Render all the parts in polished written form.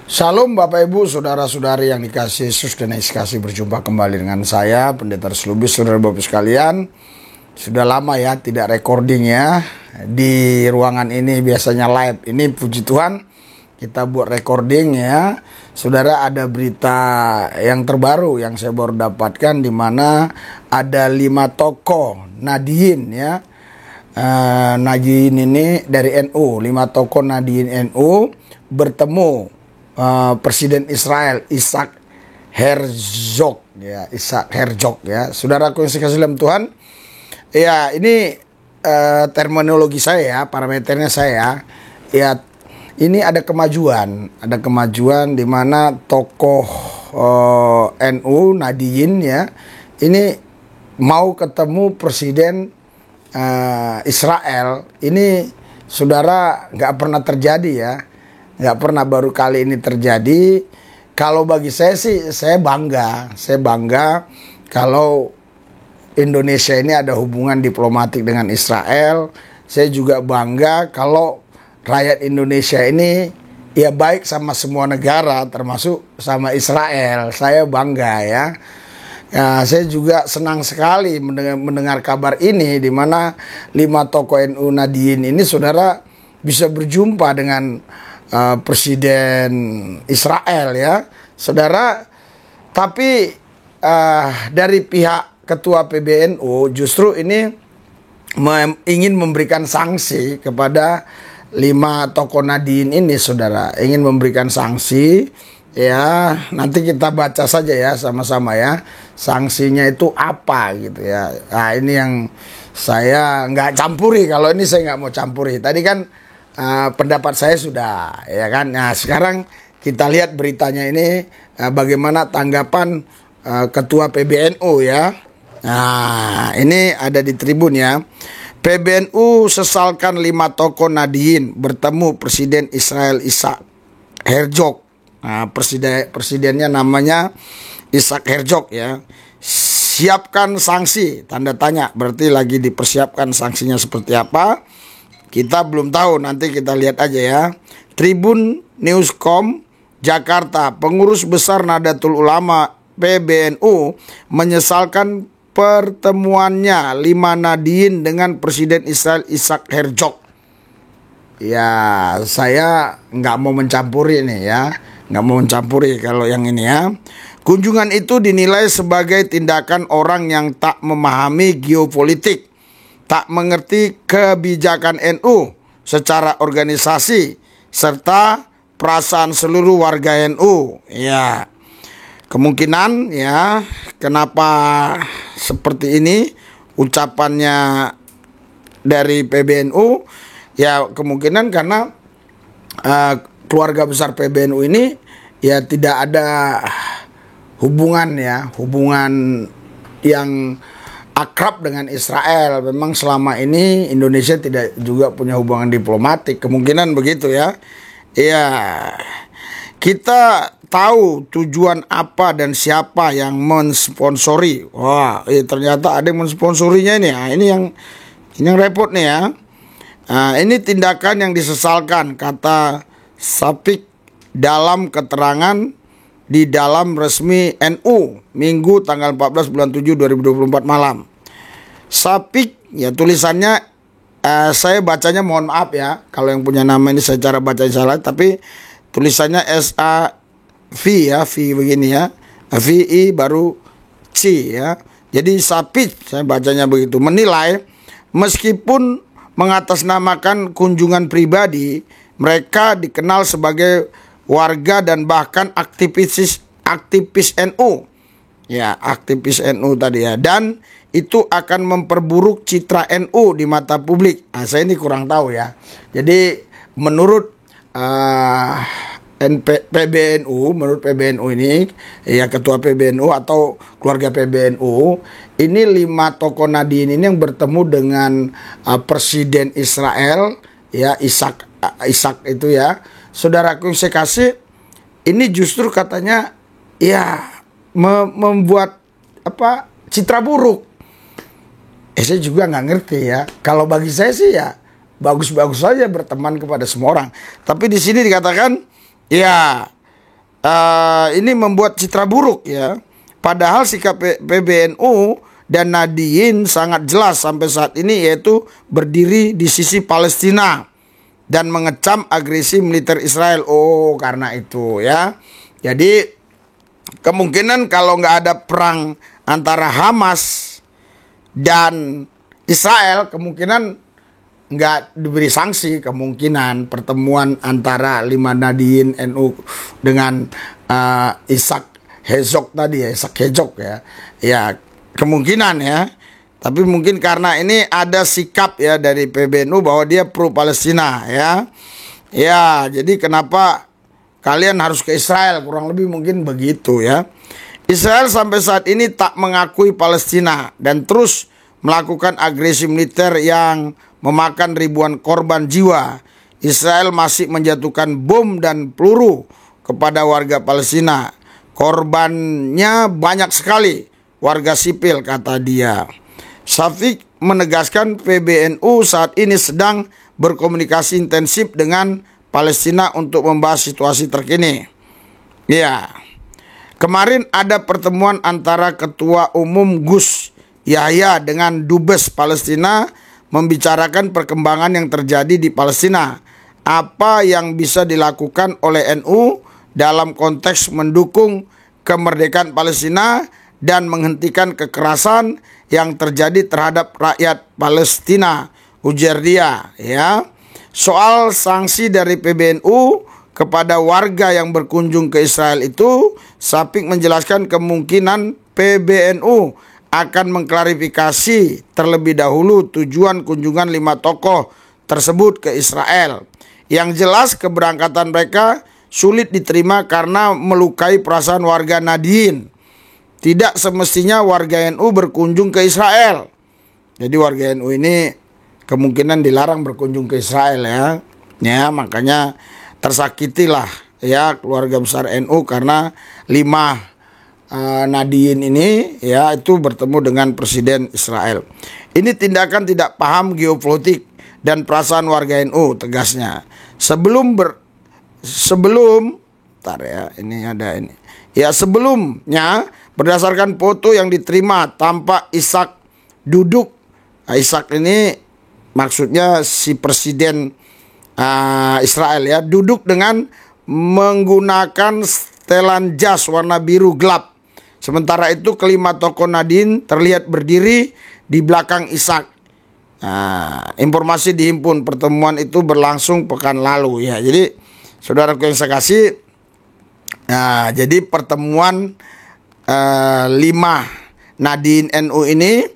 Shalom Bapak Ibu, Saudara-saudari yang dikasihi Yesus dan kasih, berjumpa kembali dengan saya, Pendeta Lubis. Saudara Bapak sekalian, sudah lama ya tidak recording ya. Di ruangan ini biasanya live. Ini puji Tuhan kita buat recording ya. Saudara, ada berita yang terbaru yang saya baru dapatkan, di mana ada 5 tokoh Nahdien ya. Nahdien ini dari NU, 5 tokoh Nahdien NU bertemu Presiden Israel Isaac Herzog ya, Isaac Herzog ya. Saudaraku yang saya kasih dalam Tuhan, ya ini terminologi saya ya, parameternya saya ya. Ini ada kemajuan di mana tokoh NU Nahdien ya ini mau ketemu Presiden Israel. Ini saudara nggak pernah terjadi ya. Nggak pernah, baru kali ini terjadi. Kalau bagi saya sih, saya bangga kalau Indonesia ini ada hubungan diplomatik dengan Israel. Saya juga bangga kalau rakyat Indonesia ini ya baik sama semua negara, termasuk sama Israel. Saya bangga ya. Ya, saya juga senang sekali mendengar kabar ini, di mana 5 tokoh NU Nahdien ini saudara bisa berjumpa dengan Presiden Israel ya, saudara. Tapi dari pihak Ketua PBNU justru ini ingin memberikan sanksi kepada 5 tokoh Nahdien ini, saudara. Ingin memberikan sanksi ya. Nanti kita baca saja ya sama-sama ya, sanksinya itu apa gitu ya. Nah, ini yang saya nggak campuri. Kalau ini saya nggak mau campuri. Tadi kan pendapat saya sudah ya kan. Nah, sekarang kita lihat beritanya ini, bagaimana tanggapan Ketua PBNU ya. Nah, ini ada di Tribun ya. PBNU sesalkan 5 tokoh Nahdien bertemu Presiden Israel Isaac Herzog. Nah, presidennya namanya Isaac Herzog ya. Siapkan sanksi, tanda tanya. Berarti lagi dipersiapkan sanksinya seperti apa. Kita belum tahu, nanti kita lihat aja ya. Tribun Newscom Jakarta, pengurus besar Nahdlatul Ulama PBNU menyesalkan pertemuannya 5 Nahdien dengan Presiden Israel Isaac Herzog. Ya, saya nggak mau mencampuri ini ya, nggak mau mencampuri kalau yang ini ya. Kunjungan itu dinilai sebagai tindakan orang yang tak memahami geopolitik, tak mengerti kebijakan NU secara organisasi, serta perasaan seluruh warga NU. Ya, kemungkinan ya, kenapa seperti ini ucapannya dari PBNU, ya kemungkinan karena keluarga besar PBNU ini ya tidak ada hubungan yang akrab dengan Israel. Memang selama ini Indonesia tidak juga punya hubungan diplomatik, kemungkinan begitu ya. Iya, kita tahu tujuan apa dan siapa yang mensponsori. Wah, ternyata ada yang mensponsorinya ini. Nah, ini yang repot nih ya. Nah, ini tindakan yang disesalkan, kata Sapik dalam keterangan di dalam resmi NU Minggu tanggal 14 bulan 7 2024 malam. Sapik ya, tulisannya saya bacanya mohon maaf ya kalau yang punya nama ini saya cara bacanya salah, tapi tulisannya SAV ya, V begini ya, VI baru C ya. Jadi Sapik saya bacanya begitu, menilai meskipun mengatasnamakan kunjungan pribadi, mereka dikenal sebagai warga dan bahkan aktivis NU. Ya, aktivis NU tadi ya. Dan itu akan memperburuk citra NU di mata publik. Nah, saya ini kurang tahu ya. Jadi menurut menurut PBNU ini, ya Ketua PBNU atau keluarga PBNU, ini 5 tokoh Nahdien ini yang bertemu dengan Presiden Israel ya, Isaac itu ya. Saudaraku yang saya kasih, ini justru katanya ya membuat citra buruk. Saya juga nggak ngerti ya. Kalau bagi saya sih ya bagus-bagus saja berteman kepada semua orang. Tapi di sini dikatakan Ya, ini membuat citra buruk ya. Padahal sikap PBNU dan Nahdien sangat jelas sampai saat ini, yaitu berdiri di sisi Palestina dan mengecam agresi militer Israel. Oh, karena itu ya. Jadi kemungkinan kalau nggak ada perang antara Hamas dan Israel, kemungkinan nggak diberi sanksi. Kemungkinan pertemuan antara 5 Nahdien NU dengan Ishak Herzog tadi ya, Ishak Herzog ya. Ya, kemungkinan ya. Tapi mungkin karena ini ada sikap ya dari PBNU bahwa dia pro Palestina ya. Ya, jadi kenapa kalian harus ke Israel, kurang lebih mungkin begitu ya. Israel sampai saat ini tak mengakui Palestina dan terus melakukan agresi militer yang memakan ribuan korban jiwa. Israel masih menjatuhkan bom dan peluru kepada warga Palestina. Korbannya banyak sekali, warga sipil, kata dia. Syafiq menegaskan PBNU saat ini sedang berkomunikasi intensif dengan Palestina untuk membahas situasi terkini. Ya, kemarin ada pertemuan antara Ketua Umum Gus Yahya dengan Dubes Palestina membicarakan perkembangan yang terjadi di Palestina. Apa yang bisa dilakukan oleh NU dalam konteks mendukung kemerdekaan Palestina dan menghentikan kekerasan yang terjadi terhadap rakyat Palestina, ujar dia ya. Soal sanksi dari PBNU kepada warga yang berkunjung ke Israel itu, Syafiq menjelaskan kemungkinan PBNU akan mengklarifikasi terlebih dahulu tujuan kunjungan 5 tokoh tersebut ke Israel. Yang jelas keberangkatan mereka sulit diterima karena melukai perasaan warga Nahdien. Tidak semestinya warga NU berkunjung ke Israel. Jadi warga NU ini kemungkinan dilarang berkunjung ke Israel ya. Ya, makanya tersakitilah ya keluarga besar NU karena 5 Nahdien ini ya itu bertemu dengan Presiden Israel. Ini tindakan tidak paham geopolitik dan perasaan warga NU, tegasnya. Sebelumnya berdasarkan foto yang diterima tampak Ishak duduk. Ishak ini maksudnya si Presiden Israel ya, duduk dengan menggunakan setelan jas warna biru gelap. Sementara itu kelima tokoh Nahdien terlihat berdiri di belakang Ishak. Informasi dihimpun pertemuan itu berlangsung pekan lalu ya. Jadi saudaraku yang saya kasih, jadi pertemuan 5 Nahdien NU ini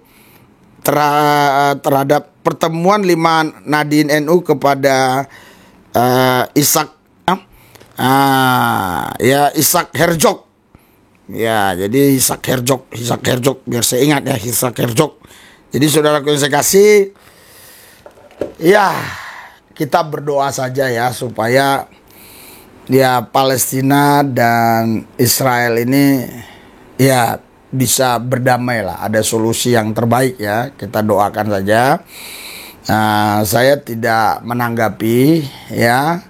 terhadap pertemuan 5 Nahdien NU kepada Ishak Ishak Herzog. Ya, jadi Ishak Herzog biar saya ingat ya, Ishak Herzog. Jadi saudaraku yang saya kasih, ya kita berdoa saja ya supaya ya Palestina dan Israel ini ya bisa berdamai lah, ada solusi yang terbaik ya, kita doakan saja. Saya tidak menanggapi ya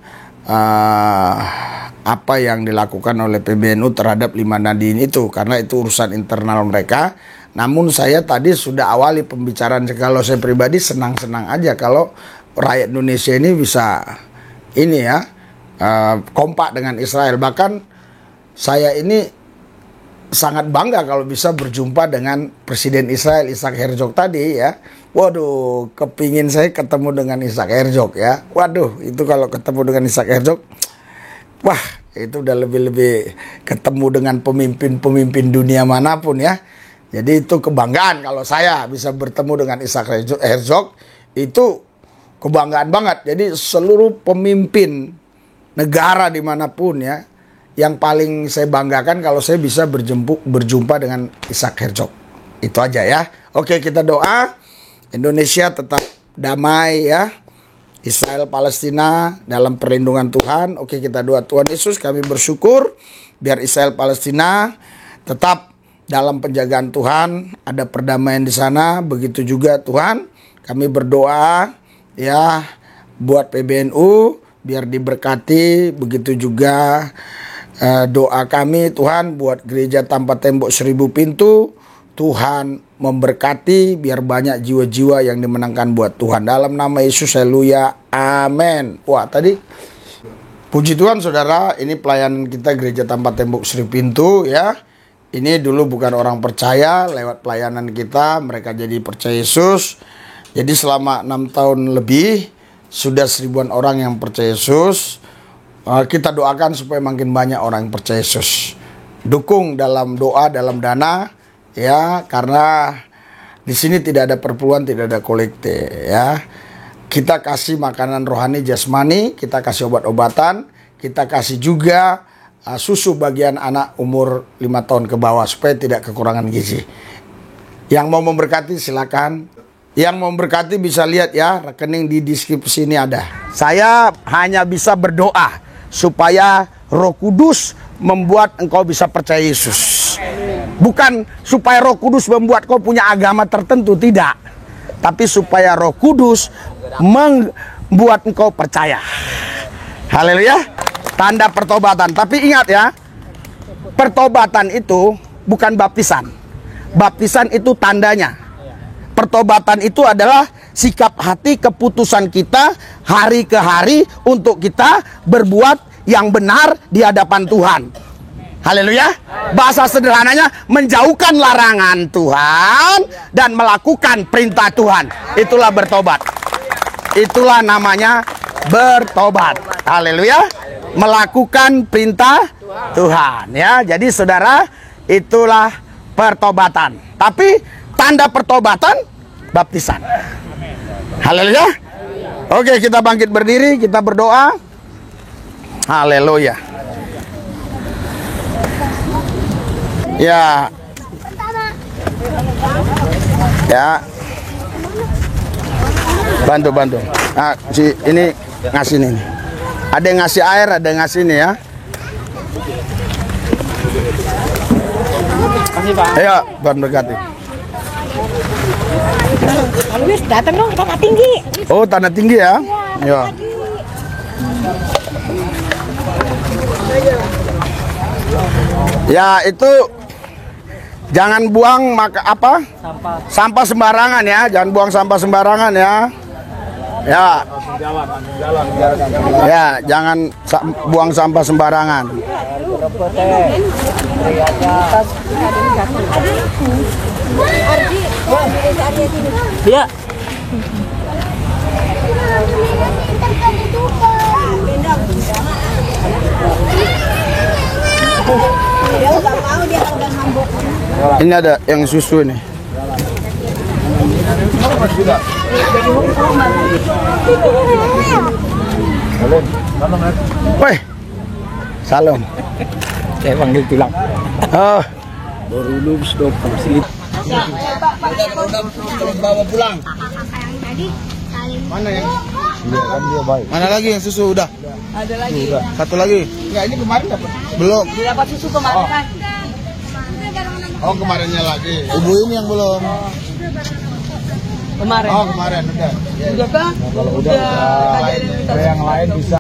apa yang dilakukan oleh PBNU terhadap 5 Nahdien itu, karena itu urusan internal mereka. Namun saya tadi sudah awali pembicaraan, kalau saya pribadi senang-senang aja kalau rakyat Indonesia ini bisa ini ya kompak dengan Israel. Bahkan saya ini sangat bangga kalau bisa berjumpa dengan Presiden Israel Ishak Herzog tadi ya. Waduh, kepingin saya ketemu dengan Ishak Herzog ya. Waduh, itu kalau ketemu dengan Ishak Herzog, wah itu udah lebih-lebih ketemu dengan pemimpin-pemimpin dunia manapun ya. Jadi itu kebanggaan kalau saya bisa bertemu dengan Ishak Herzog, itu kebanggaan banget. Jadi seluruh pemimpin negara dimanapun ya, yang paling saya banggakan kalau saya bisa berjumpa dengan Ishak Herzog. Itu aja ya. Oke, kita doa Indonesia tetap damai ya. Israel Palestina dalam perlindungan Tuhan. Oke, kita doa Tuhan Yesus, kami bersyukur biar Israel Palestina tetap dalam penjagaan Tuhan, ada perdamaian di sana. Begitu juga Tuhan, kami berdoa ya buat PBNU biar diberkati. Begitu juga doa kami Tuhan buat gereja tanpa tembok 1000 pintu. Tuhan memberkati biar banyak jiwa-jiwa yang dimenangkan buat Tuhan. Dalam nama Yesus, haleluya, amin. Wah, tadi puji Tuhan saudara, ini pelayanan kita gereja tanpa tembok 1000 pintu ya. Ini dulu bukan orang percaya, lewat pelayanan kita mereka jadi percaya Yesus. Jadi selama 6 tahun lebih sudah 1000-an orang yang percaya Yesus. Kita doakan supaya makin banyak orang yang percaya Yesus. Dukung dalam doa, dalam dana ya, karena di sini tidak ada perpuluhan, tidak ada kolekte ya. Kita kasih makanan rohani jasmani, kita kasih obat-obatan, kita kasih juga susu bagian anak umur 5 tahun ke bawah supaya tidak kekurangan gizi. Yang mau memberkati silakan. Yang mau memberkati bisa lihat ya, rekening di deskripsi ini ada. Saya hanya bisa berdoa supaya Roh Kudus membuat engkau bisa percaya Yesus. Bukan supaya Roh Kudus membuat kau punya agama tertentu, tidak. Tapi supaya Roh Kudus membuat engkau percaya. Haleluya. Tanda pertobatan. Tapi ingat ya, pertobatan itu bukan baptisan. Baptisan itu tandanya. Pertobatan itu adalah sikap hati, keputusan kita hari ke hari untuk kita berbuat yang benar di hadapan Tuhan. Haleluya. Bahasa sederhananya, menjauhkan larangan Tuhan dan melakukan perintah Tuhan. Itulah bertobat. Itulah namanya bertobat. Haleluya. Melakukan perintah Tuhan ya. Jadi saudara, itulah pertobatan. Tapi tanda pertobatan baptisan. Haleluya. Oke, kita bangkit berdiri, kita berdoa. Haleluya. Ya. Ya. Bantu. Nah, ini ngasih nih. Ada yang ngasih air, ada yang ngasih ini ya. Kasih Pak. Ayo, Tuhan berkati. Luis, datang dong, tanah tinggi. Oh, tanah tinggi ya? Iya. Ya, itu jangan buang sampah sembarangan ya, jangan buang sampah sembarangan ya. Ya. Ya, jangan buang sampah sembarangan. Ya. Ini ada yang susu nih. Woi, salam. Saya panggil tulang. Oh, Baru lulus dokter sini. bawa pulang. Mana yang? Mana lagi yang susu udah? Ada lagi. Satu lagi. Enggak, ini kemarin dapat. Belum. Dapat susu kemarin kan? Oh, kemarinnya lagi. Ibu ini yang belum. Kemarin. Oh, kemarin udah. Udah kan? Kalau udah yang lain bisa.